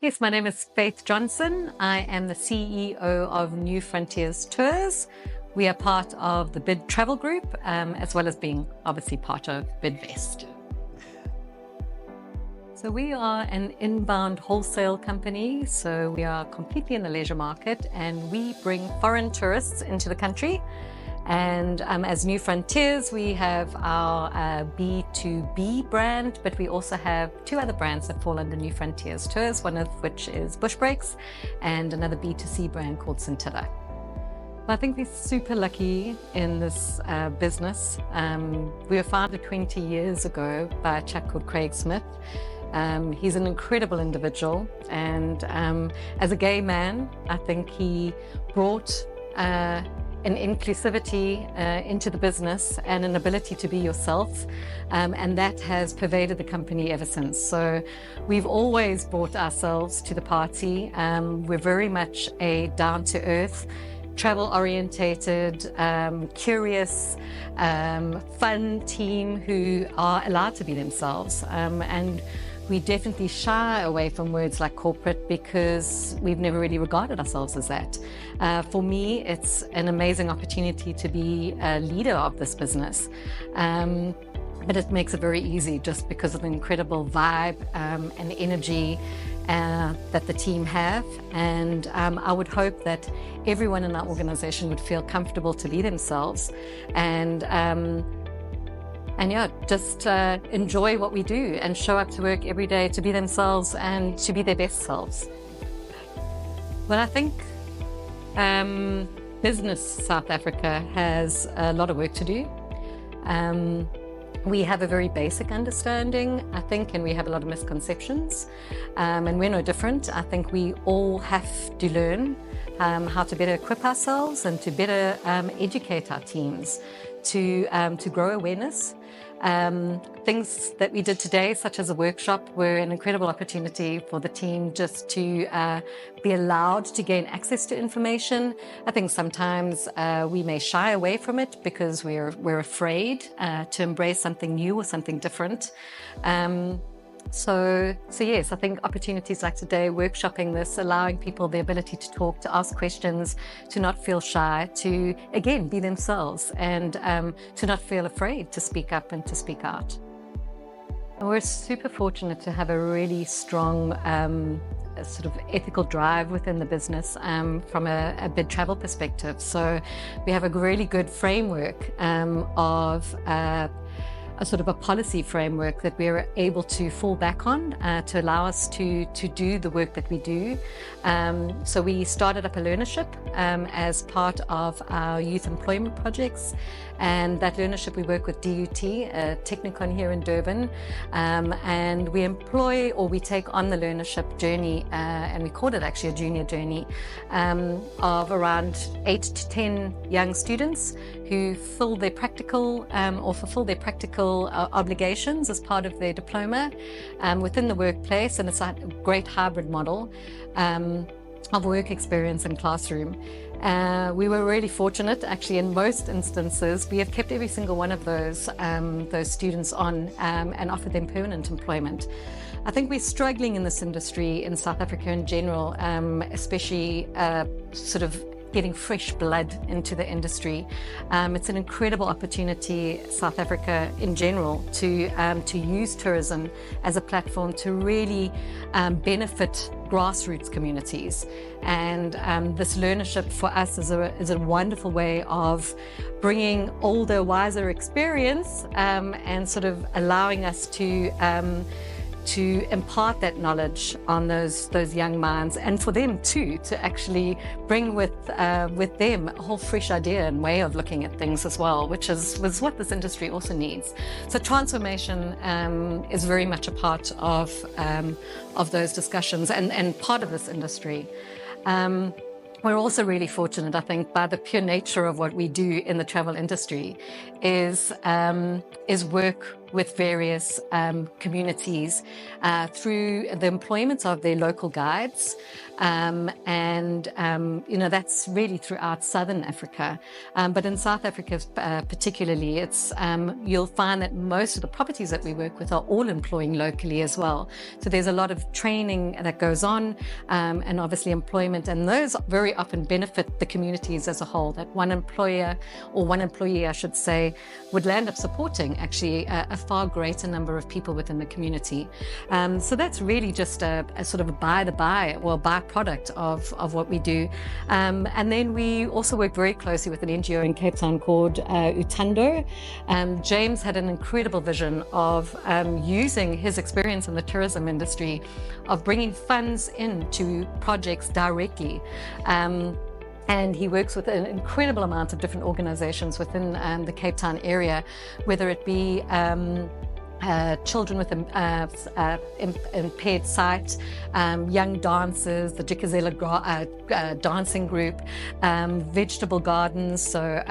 Yes, my name is Faith Johnson. I am the CEO of New Frontiers Tours. We are part of the Bidtravel group, as well as being obviously part of Bidvest. So we are an inbound wholesale company. So we are completely in the leisure market and we bring foreign tourists into the country. And as New Frontiers, we have our B2B brand, but we also have two other brands that fall under New Frontiers Tours, one of which is Bush Breaks and another B2C brand called Scintilla. Well, I think we're super lucky in this business. We were founded 20 years ago by a chap called Craig Smith. He's an incredible individual, and as a gay man, I think he brought an inclusivity into the business and an ability to be yourself, and that has pervaded the company ever since. So we've always brought ourselves to the party. We're very much a down-to-earth, travel-orientated, curious, fun team who are allowed to be themselves. And we definitely shy away from words like corporate because we've never really regarded ourselves as that. For me, it's an amazing opportunity to be a leader of this business. But it makes it very easy just because of the incredible vibe and energy that the team have. And I would hope that everyone in our organization would feel comfortable to be themselves and yeah, just enjoy what we do and show up to work every day to be themselves and to be their best selves. Well, I think business South Africa has a lot of work to do. We have a very basic understanding, I think, and we have a lot of misconceptions. And we're no different. I think we all have to learn how to better equip ourselves and to better educate our teams to grow awareness. Things that we did today, such as a workshop, were an incredible opportunity for the team just to be allowed to gain access to information. I think sometimes we may shy away from it because we're afraid to embrace something new or something different. So yes, I think opportunities like today, workshopping this, allowing people the ability to talk, to ask questions, to not feel shy, to again be themselves, and to not feel afraid to speak up and to speak out. We're super fortunate to have a really strong sort of ethical drive within the business from a Bidtravel perspective. So we have a really good framework of a sort of a policy framework that we're able to fall back on to allow us to do the work that we do. So we started up a learnership as part of our youth employment projects. And that learnership, we work with DUT, a Technicon here in Durban, and we employ or we take on the learnership journey, and we call it actually a junior journey, of around 8 to 10 young students who fill their practical or fulfill their practical obligations as part of their diploma within the workplace. And it's a great hybrid model of work experience and classroom. We were really fortunate, actually. In most instances, we have kept every single one of those students on and offered them permanent employment. I think we're struggling in this industry in South Africa in general, especially sort of getting fresh blood into the industry. It's an incredible opportunity, South Africa in general, to use tourism as a platform to really benefit grassroots communities. And this learnership for us is a wonderful way of bringing older, wiser experience and sort of allowing us to impart that knowledge on those young minds, and for them too to actually bring with them a whole fresh idea and way of looking at things as well, which was what this industry also needs. So transformation is very much a part of those discussions and part of this industry. We're also really fortunate, I think, by the pure nature of what we do in the travel industry is work with various communities through the employment of their local guides. That's really throughout Southern Africa. But in South Africa particularly, you'll find that most of the properties that we work with are all employing locally as well. So there's a lot of training that goes on, and obviously employment, and those very often benefit the communities as a whole. That one employer, or one employee I should say, would land up supporting actually a far greater number of people within the community. So that's really just a sort of a byproduct of what we do. And then we also work very closely with an NGO in Cape Town called Utando. James had an incredible vision of using his experience in the tourism industry, of bringing funds into projects directly. And he works with an incredible amount of different organizations within the Cape Town area, whether it be children with impaired sight, young dancers, the Jikazela dancing group, vegetable gardens. So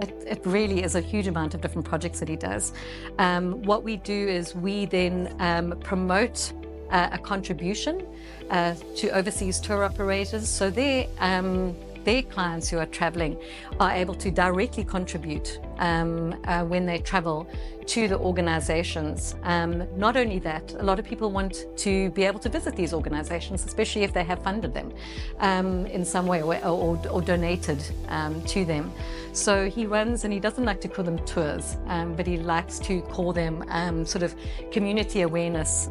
it really is a huge amount of different projects that he does. What we do is we then promote a contribution to overseas tour operators. So their clients who are traveling are able to directly contribute when they travel to the organizations. Not only that, a lot of people want to be able to visit these organizations, especially if they have funded them in some way or donated to them. So he runs, and he doesn't like to call them tours, but he likes to call them sort of community awareness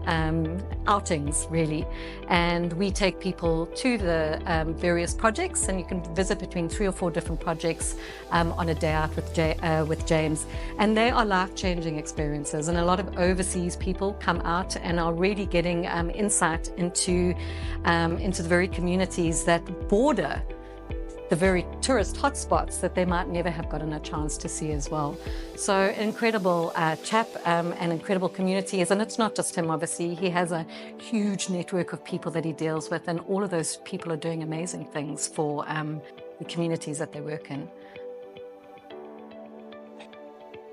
outings, really. And we take people to the various projects, and you can visit between 3 or 4 different projects on a day out with James. And they are life-changing experiences, and a lot of overseas people come out and are really getting insight into the very communities that border the very tourist hotspots that they might never have gotten a chance to see as well. So incredible chap and incredible communities. And it's not just him, obviously. He has a huge network of people that he deals with, and all of those people are doing amazing things for the communities that they work in.